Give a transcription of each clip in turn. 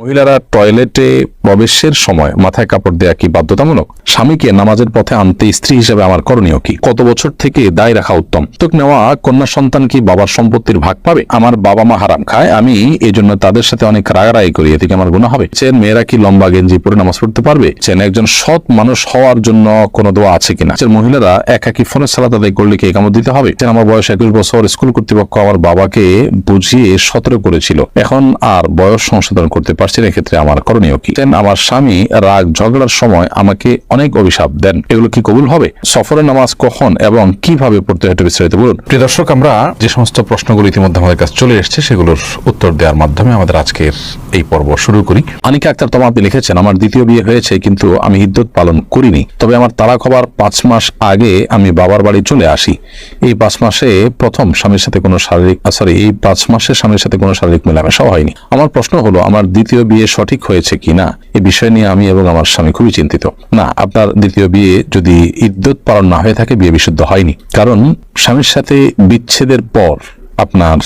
মহিলারা টয়লেটে প্রবেশের সময় মাথায় কাপড় দেয়া কি বাধ্যতামূলক? স্বামীকে নামাজের পথে আনতে স্ত্রী হিসেবে আমার করণীয় কি? কত বছর থেকে দায় রাখা উত্তম? দত্তক নেওয়া কন্যা সন্তান কি বাবার সম্পত্তির ভাগ পাবে? আমার বাবা মা হারাম খায়, আমি এই জন্য তাদের সাথে অনেক রাগারাগি করি, এতে কি আমার গুনাহ হবে? মেয়েরা কি লম্বা গেঞ্জি পরে নামাজ পড়তে পারবে? একজন সৎ মানুষ হওয়ার জন্য কোনো দোয়া আছে কিনা? মহিলারা একাকি ফোনে সালাত আদায় করলে কি ইকামত দিতে হবে? আমার বয়স 21 বছর, স্কুল কর্তৃপক্ষ আমার বাবাকে বুঝিয়ে 17 করেছিল, এখন আর বয়স সংশোধন করতে পারছি না, এক্ষেত্রে আমার করণীয় কি? আমার স্বামী রাগ ঝগড়ার সময় আমাকে অনেক অভিশাপ দেন, এগুলো কি কবুল হবে? সফরে নামাজ কখন এবং কিভাবে পড়তে হয় বিস্তারিত বলুন। প্রিয় দর্শক, আমরা যে সমস্ত প্রশ্নগুলো ইতিমধ্যে আমাদের কাছে চলে এসেছে সেগুলোর উত্তর দেওয়ার মাধ্যমে আমাদের আজকের এই পর্ব শুরু করি। আনিকা আক্তার তোমা আপনি লিখেছেন, আমার দ্বিতীয় বিয়ে হয়েছে কিন্তু আমি ইদ্যত পালন করিনি, তবে আমার তালাক হবার 5 মাস আগে আমি বাবার বাড়ি চলে আসি। এই 5 মাসে স্বামীর সাথে কোনো শারীরিক মেলামেশাও হয়নি। আমার প্রশ্ন হলো, আমার দ্বিতীয় বিয়ে সঠিক হয়েছে কিনা? এই বিষয় নিয়ে আমি এবং আমার স্বামী খুবই চিন্তিত। না, আপনার দ্বিতীয় বিয়ে যদি ইদ্যত পালন না হয়ে থাকে, বিয়ে বিশুদ্ধ হয়নি। কারণ স্বামীর সাথে বিচ্ছেদের পর আপনার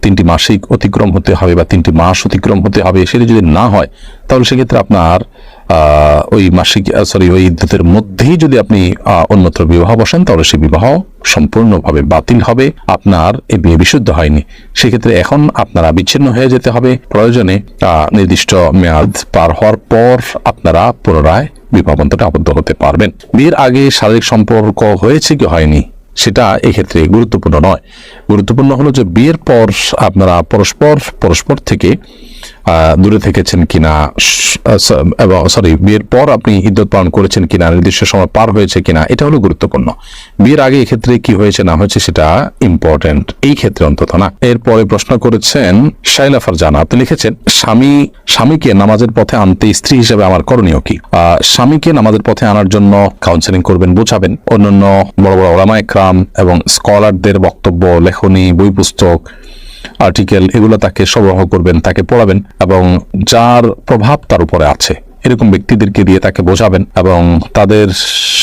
3টি মাসিক অতিক্রম হতে হবে বা 3টি মাস অতিক্রম হতে হবে। সেটা যদি না হয় তাহলে সেক্ষেত্রে আপনার ওই ইদ্যতের মধ্যেই যদি আপনি অন্যত্র বিবাহ বসেন তাহলে সেই বিবাহ সম্পূর্ণভাবে বাতিল হবে, আপনার এই বিয়ে বিশুদ্ধ হয়নি। সেক্ষেত্রে এখন আপনারা বিচ্ছিন্ন হয়ে যেতে হবে। প্রয়োজনে নির্দিষ্ট মেয়াদ পার হওয়ার পর আপনারা পুনরায় বিবাহ বন্ধনে আবদ্ধ হতে পারবেন। বিয়ের আগে শারীরিক সম্পর্ক হয়েছে কি হয়নি সেটা এক্ষেত্রে গুরুত্বপূর্ণ নয়। গুরুত্বপূর্ণ হলো যে বিয়ের পর আপনারা পরস্পর থেকে দূরে থেকেছেন কিনা, বিয়ের পর আপনি ইদ্যত পালন করেছেন কিনা, নির্দিষ্ট সময় পার হয়েছে কিনা, এটা হলো গুরুত্বপূর্ণ। বিয়ের আগে এক্ষেত্রে কি হয়েছে না হয়েছে সেটা ইম্পর্টেন্ট, এই ক্ষেত্রে অন্তত না। এরপরে প্রশ্ন করেছেন শাইলা ফারজানা, আপনি লিখেছেন, স্বামীকে নামাজের পথে আনতে স্ত্রী হিসেবে আমার করণীয় কি? স্বামীকে নামাজের পথে আনার জন্য কাউন্সেলিং করবেন, বোঝাবেন। অন্যান্য বড় বড় ওলামা ইকরাম এবং স্কলারদের বক্তব্য, লেখনী, বই পুস্তক, আর্টিকেল, এগুলো তাকে সরবরাহ করবেন, তাকে পড়াবেন এবং যার প্রভাব তার উপরে আছে এরকম ব্যক্তিদেরকে দিয়ে তাকে বোঝাবেন এবং তাদের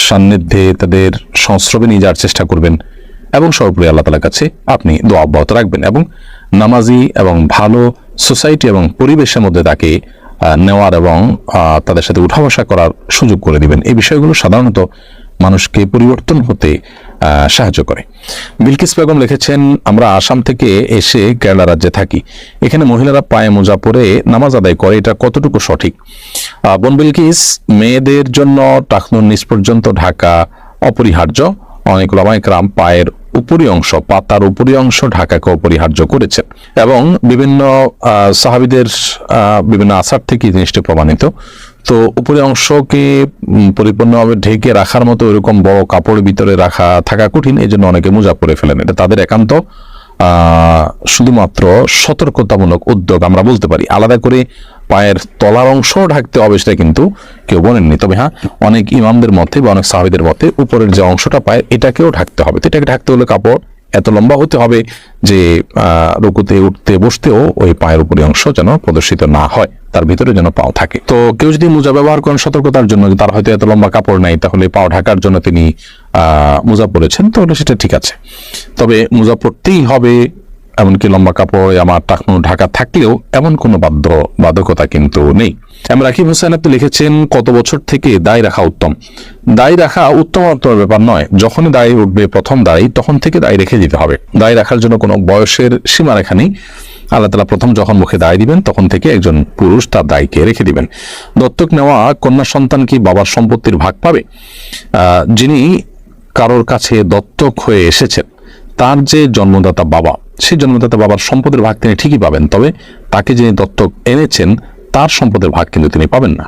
সান্নিধ্যে, তাদের সংস্রবে নিয়ে যাওয়ার চেষ্টা করবেন এবং সর্বোপরি আল্লাহ তাআলার কাছে আপনি দোয়া অব্যাহত রাখবেন এবং নামাজি এবং ভালো সোসাইটি এবং পরিবেশের মধ্যে তাকে নেওয়ার এবং তাদের সাথে উঠা বসা করার সুযোগ করে দিবেন। এই বিষয়গুলো সাধারণত মানুষকে পরিবর্তন হতে সাহায্য করে। বিলকিস বেগম লিখেছেন, আমরা আসাম থেকে এসে কেরালা রাজ্যে থাকি, এখানে মহিলারা পায়ে মোজা পরে নামাজ আদায় করে, এটা কতটুকু সঠিক? বোন বিলকিস, মেয়েদের জন্য টাকনুর নিচ পর্যন্ত ঢাকা অপরিহার্য। অনেক ওলামা ইকরাম পায়ের উপরি অংশ, পাতার উপরি অংশ ঢাকাকে অপরিহার্য করেছেন এবং বিভিন্ন সাহাবীদের বিভিন্ন আসার থেকে জিনিসটি প্রমাণিত। তো উপরে অংশকে পরিপূর্ণভাবে ঢেকে রাখার মতো এরকম বড় কাপড়ের ভিতরে থাকা কঠিন, এই জন্য অনেকে মোজা পরে ফেলেন। এটা তাদের একান্ত শুধুমাত্র সতর্কতামূলক উদ্যোগ আমরা বলতে পারি। আলাদা করে পায়ের তলার অংশ ঢাকতে হবে সেটা কিন্তু কেউ বলেননি। তবে হ্যাঁ, অনেক ইমামদের মতে বা অনেক সাহাবীদের মতে উপরের যে অংশটা পায়ের, এটাকেও ঢাকতে হবে। তো এটাকে ঢাকতে হলে কাপড় এত লম্বা হতে হবে যে রুকুতে উঠতে বসতেও ওই পায়ের উপরি অংশ যেন প্রদর্শিত না হয়, তার ভিতরে যেন পাও থাকে। তো কেউ যদি মোজা ব্যবহার করেন সতর্কতার জন্য, তার হয়তো এত লম্বা কাপড় নাই, তাহলে পাও ঢাকার জন্য তিনি মোজা পরেছেন, তাহলে সেটা ঠিক আছে। তবে মোজা পরতেই হবে এমনকি লম্বা কাপড় আমার টাকনু ঢাকা থাকলেও এমন কোনো বাধ্যকতা কিন্তু নেই। রাকিব হোসেন আপনি লিখেছেন, কত বছর থেকে দায় রাখা উত্তম? দায় রাখা উত্তম ব্যাপার নয়, যখনই দায় উঠবে প্রথম দায়, তখন থেকে দায় রেখে দিতে হবে। দায় রাখার জন্য কোনো বয়সের সীমারেখা নেই। আল্লাহ তাআলা প্রথম যখন মুখে দায় দিবেন তখন থেকে একজন পুরুষ তার দায়কে রেখে দিবেন। দত্তক নেওয়া কন্যা সন্তান কি বাবার সম্পত্তির ভাগ পাবে? যিনি কারোর কাছে দত্তক হয়ে এসেছেন, তার যে জন্মদাতা বাবা, সেই জন্মদাতা বাবার সম্পদের ভাগ তিনি ঠিকই পাবেন, তবে তাকে যিনি দত্তক এনেছেন তার সম্পদের ভাগ কিন্তু তিনি পাবেন না।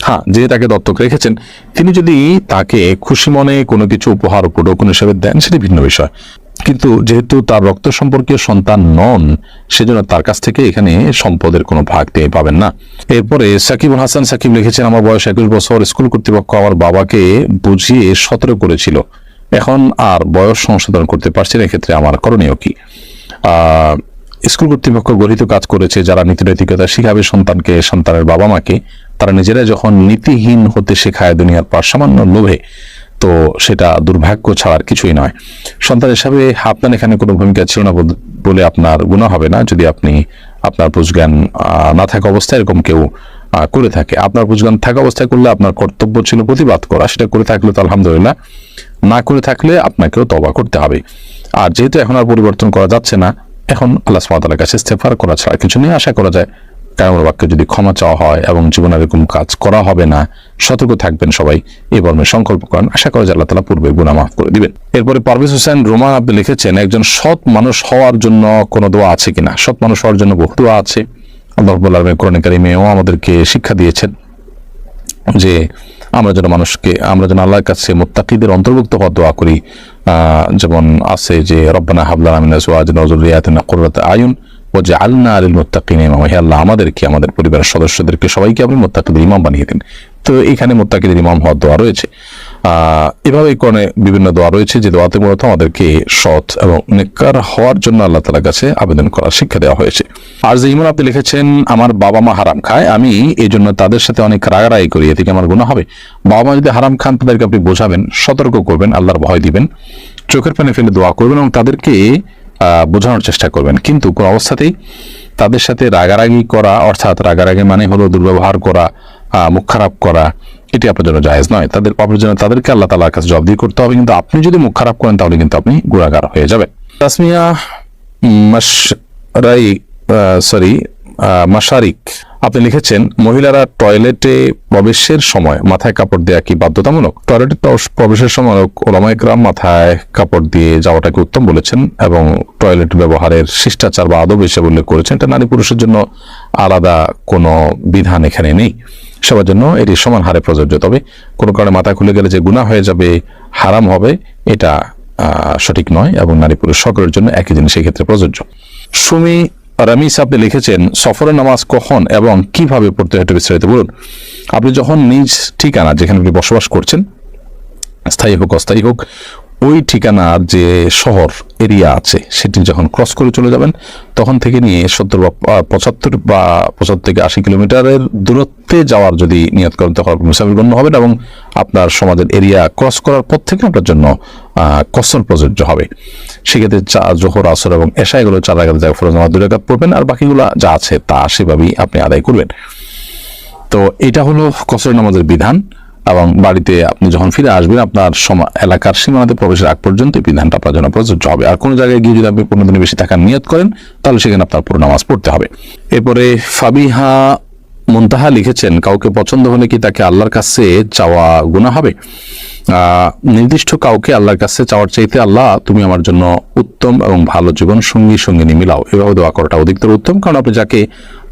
হ্যাঁ, যিনি তাকে দত্তক রেখেছেন তিনি যদি তাকে খুশি মনে কোনো কিছু উপহার উপঢৌকন হিসেবে দেন সেটি ভিন্ন বিষয়, কিন্তু যেহেতু তার রক্ত সম্পর্কীয় সন্তান নন, সেজন্য তার কাছ থেকে এখানে সম্পদের কোনো ভাগ তিনি পাবেন না। এরপরে সাকিবুল হাসান সাকিব লিখেছেন, আমার বয়স 21 বছর, স্কুল কর্তৃপক্ষ আমার বাবাকে বুঝিয়ে 17 করেছিল, এখন আর বয়স সংশোধন করতে পারছি না, এক্ষেত্রে আমার করণীয় কি? স্কুল কর্তৃপক্ষ গঠিত কাজ করেছে, যারা নীতি নৈতিকতা শিখাবে সন্তানকে, সন্তানের বাবা মাকে, তারা নিজেরা যখন নীতিহীন হতে শেখায় দুনিয়ার পার সামান্য লোভে, তো সেটা দুর্ভাগ্য ছাড়ার কিছুই নয়। সন্তান হিসাবে আপনার এখানে কোনো ভূমিকা ছিল না বলে আপনার গুনাহ হবে না যদি আপনি আপনার বুঝজ্ঞান না থাকা অবস্থায় এরকম কেউ করে থাকে। আপনার বুঝজ্ঞান থাকা অবস্থায় করলে আপনার কর্তব্য ছিল প্রতিবাদ করা, সেটা করে থাকলে তো আলহামদুলিল্লাহ, না করে থাকলে আপনাকেও তওবা করতে হবে। আর যেহেতু এখন আর পরিবর্তন করা যাচ্ছে না, এখন আল্লাহ সুবহানাহু ওয়া তাআলার কাছে ইস্তেগফার করা ছাড়া কিছু নেই। আশা করা যায় কায়মুল বাক্যে যদি ক্ষমা চাওয়া হয় এবং জীবনে এরকম কাজ করা হবে না, সতর্ক থাকবেন সবাই, এই মর্মে সংকল্প করেন, আশা করা যায় আল্লাহ তাআলা পূর্বে গুনাহ মাফ করে দিবেন। এরপরে পারভেজ হোসেন রোমান আপনি লিখেছেন, একজন সৎ মানুষ হওয়ার জন্য কোনো দোয়া আছে কিনা? সৎ মানুষ হওয়ার জন্য বহু দোয়া আছে। আল্লাহ রাব্বুল আলামিন কোরআনে কারিমেও আমাদেরকে শিক্ষা দিয়েছেন যে আমরা যেন আল্লাহর কাছে মুত্তাকিদের অন্তর্ভুক্ত হওয়ার দোয়া করি। যেমন আছে যে রব্বানা হাব লানা মিন আজওয়াজিনা ওয়া যুররিয়াতিনা কুররাতা আয়ুন ওয়াজআলনা লিল মুত্তাকিনা ইমামা। হে আল্লাহ, আমাদেরকে, আমাদের পরিবারের সদস্যদেরকে সবাইকে আপনি মুত্তাকিদের ইমাম বানিয়ে দিন। তো এখানে মুত্তাকিদের ইমাম হওয়ার দোয়া রয়েছে। এভাবেই কোরআনে বিভিন্ন দোয়া রয়েছে যে দোয়াতে মূলত আমাদেরকে সৎ এবং নেককার হওয়ার জন্য আল্লাহ তাআলার কাছে আবেদন করার শিক্ষা দেওয়া হয়েছে। আর যে ইমান আপনি লিখেছেন, আমার বাবা মা হারাম খায়, আমি এই জন্য তাদের সাথে অনেক রাগারাগি করি, এতে কি আমার গুনাহ হবে? বাবা মা যদি হারাম খান, তাদেরকে আপনি বোঝাবেন, সতর্ক করবেন, আল্লাহর ভয় দিবেন, চোখের পানি ফেলে দোয়া করবেন এবং তাদেরকে বোঝানোর চেষ্টা করবেন। কিন্তু কোন অবস্থাতেই তাদের সাথে রাগারাগি করা, অর্থাৎ রাগারাগি মানে হলো দুর্ব্যবহার করা, মুখ খারাপ করা, এটি আপনার জন্য জায়েজ নয়। তাদেরকে আল্লাহ তাআলার কাছে জবাবদিহি করতে হবে। কিন্তু আপনি যদি মুখ খারাপ করেন তাহলে কিন্তু আপনি গুনাহগার হয়ে যাবেন। তাসমিয়া মাশারিক আপনি লিখেছেন, মহিলারা টয়লেটে প্রবেশের সময় মাথায় কাপড় দেওয়া কি বাধ্যতামূলক? টয়লেটে প্রবেশের সময় ওলামায়ে কেরাম মাথায় কাপড় দিয়ে যাওয়াটাকে উত্তম বলেছেন এবং টয়লেট ব্যবহারের শিষ্টাচার বা আদব হিসেবে উল্লেখ করেছেন। এটা নারী পুরুষের জন্য আলাদা কোনো বিধান এখানে নেই, সবার জন্য এটি সমান হারে প্রযোজ্য। তবে কোনো কারণে মাথা খুলে গেলে যে গুনাহ হয়ে যাবে, হারাম হবে, এটা সঠিক নয় এবং নারী পুরুষ সকলের জন্য একই জিনিস এই ক্ষেত্রে প্রযোজ্য। সুমি রামিস আপনি লিখেছেন, সফরের নামাজ কখন এবং কিভাবে পড়তে হয় একটু বিস্তারিত বলুন। আপনি যখন নিজ ঠিকানা, যেখানে আপনি বসবাস করছেন, স্থায়ী হোক অস্থায়ী হোক, ওই ঠিকানার যে শহর এরিয়া আছে সেটি যখন ক্রস করে চলে যাবেন, তখন থেকে নিয়ে 75 থেকে 80 কিলোমিটারের দূরত্বে যাওয়ার যদি নিয়ত করেন তখন মুসাফির গণ্য হবেন এবং আপনার সমাজের এরিয়া ক্রস করার পর থেকে আপনার জন্য কসর প্রযোজ্য হবে। সেক্ষেত্রে জোহর, আসর এবং এশা এগুলো 4 রাকাত জায়গায় ফরজ নামাজ 2 রাকাত পড়বেন, আর বাকিগুলো যা আছে তা সেভাবেই আপনি আদায় করবেন। তো এটা হলো কসর নামাজের বিধান। এবং বাড়িতে আপনি যখন ফিরে আসবেন, আপনার এলাকার সীমানাতে প্রবেশের আগ পর্যন্ত এই বিধানটা আপনার জন্য প্রযোজ্য হবে। আর কোনো জায়গায় গিয়ে যদি আপনি 15 দিনের বেশি থাকার নিয়ত করেন, তাহলে সেখানে আপনার পুরো নামাজ পড়তে হবে। এরপরে ফাবিহা মুনতাহা লিখেছেন, কাউকে পছন্দ হলে কি তাকে আল্লাহর কাছে চাওয়া গুনাহ হবে? নির্দিষ্ট কাউকে আল্লাহর কাছে চাওয়ার চাইতে, আল্লাহ তুমি আমার জন্য উত্তম এবং ভালো জীবন সঙ্গিনী মিলাও, এভাবে দোয়া করাটা অধিকতর উত্তম। কারণ আপনি যাকে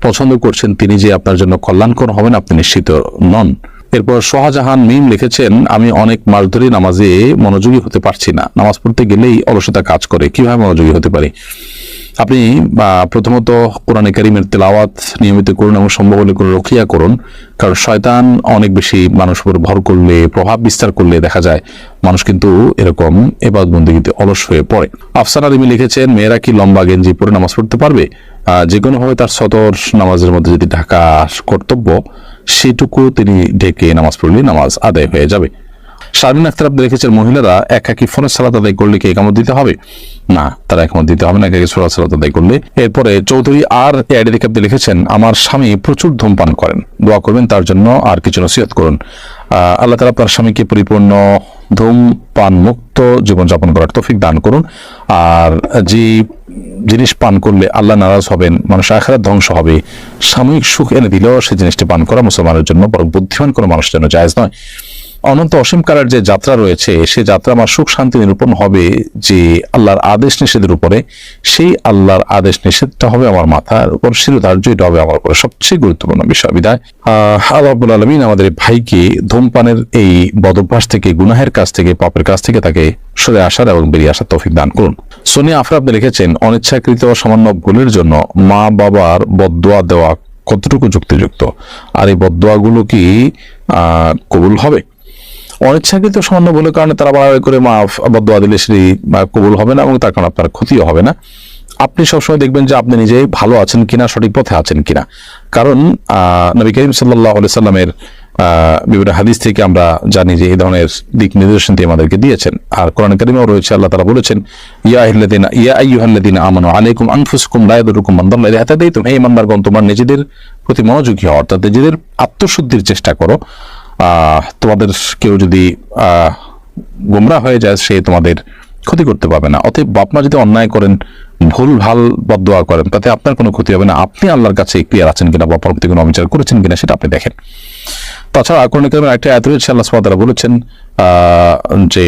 পছন্দ করছেন তিনি যে আপনার জন্য কল্যাণকর হবেন আপনি নিশ্চিত নন। এরপর শাহজাহান মিম লিখেছেন, আমি অনেক মাস ধরে নামাজে মনোযোগী হতে পারছি না, নামাজ পড়তে গেলেই অলসতা কাজ করে, কিভাবে মনোযোগী হতে পারি? আপনি প্রথমত কোরআনে কারীমের তেলাওয়াত নিয়মিত করুন এবং সম্ভব হলে করে রুকিয়া করুন। কারণ শয়তান অনেক বেশি মানুষের উপর ভর করলে, প্রভাব বিস্তার করলে দেখা যায় মানুষ কিন্তু এরকম ইবাদত বন্দেগীতে অলস হয়ে পড়ে। আফসানা রিমি লিখেছেন, মেয়েরা কি লম্বা গেঞ্জি পরে নামাজ পড়তে পারবে? যে কোনোভাবে তার সতর নামাজের মধ্যে যদি ঢাকা কর্তব্য, সেটুকু তিনি ঢেকে নামাজ পড়লে নামাজ আদায় হয়ে যাবে। শারমিন আক্তার আপনি লিখেছেন, মহিলারা একাকী ফরজ সালাত আদায় করলে কি ইকামত দিতে হবে? না, তারা ইকামত দিতে হবে না একাকী ফরজ সালাত আদায় করলে। এরপরে চৌধুরী আর এআইডি থেকে আপনি লিখেছেন, আমার স্বামী প্রচুর ধূমপান করেন, দোয়া করবেন তার জন্য আর কিছু নসিহত করুন। আল্লাহ তাআলা আপনার স্বামীকে পরিপূর্ণ ধূমপান মুক্ত জীবনযাপন করার তৌফিক দান করুন। আর যে জিনিস পান করলে আল্লাহ নারাজ হবেন, মানুষ আখিরাত ধ্বংস হবে, সাময়িক সুখ এনে দিলেও সেই জিনিসটি পান করা মুসলমানের জন্য, বরং বুদ্ধিমান কোনো মানুষের জন্য জায়েজ নয়। অনন্ত অসীমকালের যে যাত্রা রয়েছে, সে যাত্রা আমার সুখ শান্তি নিরূপণ হবে যে আল্লাহর আদেশ নিষেধের উপরে, সেই আল্লাহর আদেশ নিষেধটা হবে আমার মাথার উপর শিরোধার্য, এটা হবে আমার উপরে সবচেয়ে গুরুত্বপূর্ণ বিষয়। বিদায় আল্লাহ রাব্বুল আলামিন আমাদের ভাইকে ধূমপানের এই বদভ্যাস থেকে, গুনাহের কাছ থেকে, পাপের কাছ থেকে তাকে সরে আসার এবং বেরিয়ে আসার তৌফিক দান করুন। সোনিয়া আফরা আপনি লিখেছেন, অনিচ্ছাকৃত সামান্য ভুলের জন্য মা বাবার বদদোয়া দেওয়া কতটুকু যুক্তিযুক্ত? আর এই বদদোয়াগুলো কি কবুল হবে? অনিচ্ছাকৃত সামান্য ভুলের কারণে তারা বাড়াবাড়ি করে বদদোয়া দিলে সেটি কবুল হবে না এবং তার কারণে আপনার ক্ষতিও হবে না। আপনি সবসময় দেখবেন যে আপনি নিজে ভালো আছেন কিনা, সঠিক পথে আছেন কিনা। কারণ নবী করিম সাল্লাল্লাহু আলাইহি সাল্লামের বিভিন্ন হাদিস থেকে আমরা জানি যে এই ধরনের দিক নির্দেশন তিনি আমাদেরকে দিয়েছেন। আর কোরআন কারিমেও রয়েছে, আল্লাহ তাআলা বলেছেন, ইয়া আইয়ুহাল্লাযীনা আমানু আলাইকুম আনফুসাকুম লা ইয়াদুরুকুম মান দাল্লা ইযা হাদাইতুম। হে ঈমানদারগণ, তোমরা নিজেদের প্রতি মনোযোগী হও, অর্থাৎ নিজেদের আত্মশুদ্ধির চেষ্টা করো। তোমাদের কেউ যদি গোমরা হয়ে যায়, সে তোমাদের ক্ষতি করতে পারবে না। অতএব বাপ মা যদি অন্যায় করেন, ভুল ভাল বদদোয়া করেন, তাতে আপনার কোনো ক্ষতি হবে না। আপনি আল্লাহর কাছে ক্লিয়ার আছেন কিনা, বাপ মার প্রতি কোনো অবিচার করেছেন কিনা, সেটা আপনি দেখেন। তাছাড়া কোরআন কারিমের একটা আয়াত রয়েছে, আল্লাহ সুবহানাহু ওয়া তাআলা বলেছেন যে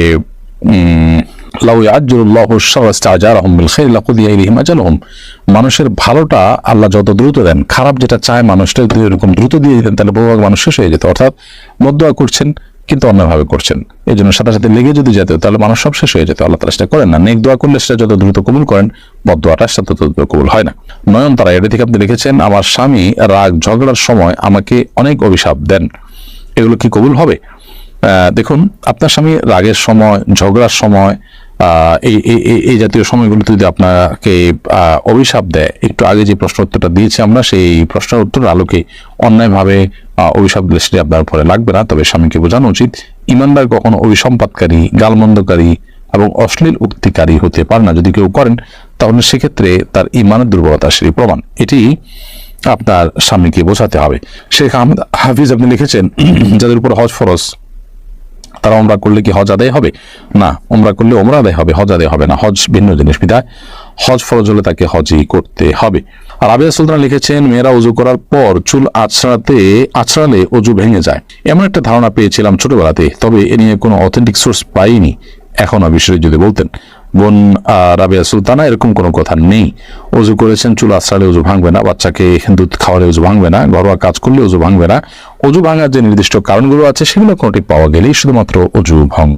লাউ ইয়াজ্জুলুল্লাহু আশ-শাররা ইসতা'জারহুম বিল খাইরি লাকুদিয়া ইলাইহিম আজালুহুম। মানুষের ভালোটা আল্লাহ যত দ্রুত দেন, খারাপ যেটা চায় মানুষটা যদি এরকম দ্রুত দিয়ে দিতেন, তাহলে বহু মানুষ শেষ হয়ে যেত। অর্থাৎ বদদোয়া করছেন কিন্তু অন্যভাবে করছেন, এই জন্য সাথে সাথে লেগে যদি যেত, তাহলে মানুষ সব শেষ হয়ে যেত। আল্লাহ তাআলা সেটা করেন না। নেক দোয়া করলে সেটা যত দ্রুত কবুল করেন, বদদোয়াটা সেটা তত দ্রুত কবুল হয় না। নয়নতারা, এটা থেকে আপনি লিখেছেন, আমার স্বামী রাগ ঝগড়ার সময় আমাকে অনেক অভিশাপ দেন, এগুলো কি কবুল হবে? দেখুন, আপনার স্বামী রাগের সময়, ঝগড়ার সময়, এই জাতীয় সময়গুলোতে যদি আপনাকে অভিশাপ দেয়, একটু আগে যে প্রশ্ন উত্তরটা দিয়েছি আমরা, সেই প্রশ্নের উত্তরের আলোকে অন্যায়ভাবে অভিশাপ দিলে সেটি আপনার পরে লাগবে না। তবে স্বামীকে বোঝানো উচিত, ইমানদার কখনো অভিসম্পাদকারী, গালমন্দকারী এবং অশ্লীল উক্তিকারী হতে পারে না। যদি কেউ করেন, তাহলে সেক্ষেত্রে তার ইমানের দুর্বলতা সেই প্রমাণ। এটি আপনার স্বামীকে বোঝাতে হবে। শেখ আহমেদ হাফিজ আপনি লিখেছেন, যাদের উপর হজ ফরজ, তারা ওমরা করলে কি হজ আদায় হবে? না, ওমরা করলে ওমরা আদায় হবে, হজ আদায় হবে না। হজ ভিন্ন জিনিস, বিধায় হজ ফরজ হলে তাকে হজই করতে হবে। আর রাবিয়া সুলতানা লিখেছেন, মেয়েরা ওযু করার পর চুল আছড়ালে ওযু ভেঙে যায়, এমন একটা ধারণা পেয়েছিলাম ছোটবেলাতে, তবে এ নিয়ে কোনো অথেন্টিক সোর্স পাইনি। এখন বিষয়ে যদি বলতেন। বোন রাবিয়া সুলতানা, এরকম কোনো কথা নেই। ওযু করেছেন, চুল আছড়ালে ওযু ভাঙবে না, বাচ্চাকে দুধ খাওয়ালে ওযু ভাঙবে না, ঘরোয়া কাজ করলে ওযু ভাঙবে না। ওযু ভাঙার যে নির্দিষ্ট কারণগুলো আছে, সেগুলো কোনোটি পাওয়া গেলেই শুধুমাত্র ওযু ভঙ্গ।